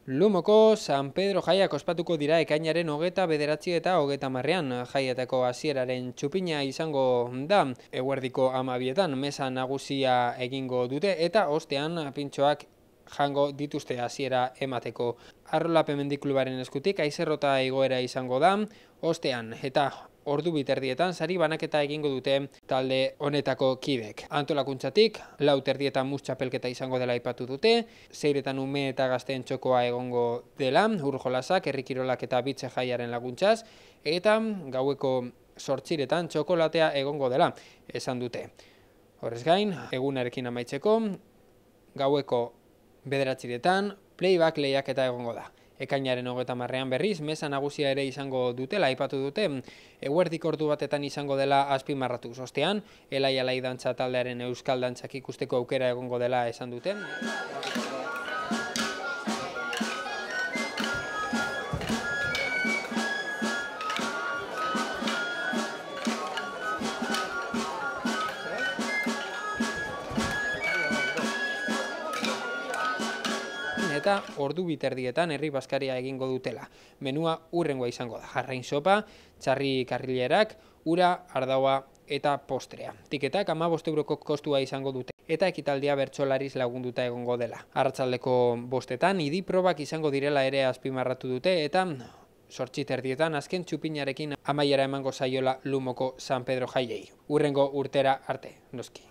Lumoko San Pedro jaiak ospatuko dira ekainaren 29 eta 30ean. Jaietako hasieraren txupina izango da eguerdiko 12etan mesa nagusia egingo dute eta ostean pintxoak jango dituzte hasiera emateko. Arrolape Mendiklubaren eskutik Aizerrota igoera izango da ostean eta ordu biterdietan sari banaketa egingo dute talde honetako kidek. Antolakuntzatik, 4:00 mus txapelketa izango dela aipatu dute, 6:00 ume eta gazteen txokoa egongo dela, urjolasak, herrikirolak eta bitxe jaiaren laguntzaz, eta gaueko 8:00 txokolatea egongo dela, esan dute. Horrez gain, egunarekin amaitzeko, gaueko 9:00 playback lehiaketa egongo da. Ekainaren 30ean berriz, mesa nagusia ere izango dutela, aipatu dute, eguerdik ordu batetan izango dela azpimarratuz. Ostean, Elai Alai dantza taldearen euskal dantzak ikusteko aukera egongo dela esan dute. Eta ordu biterdietan herri baskaria egingo dutela. Menua hurrengoa izango da. Jarrain sopa, txarri karrilerak, ura, ardaua eta postrea. Tiketak 15 euroko kostua izango dute. Eta ekitaldia bertsolariz lagunduta egongo dela. Arratsaldeko 5etan idi probak izango direla ere azpimarratu dute eta 8:30 azken txupinarekin amaiera emango zaiola Lumoko San Pedro jaiei. Hurrengo urtera arte, noski.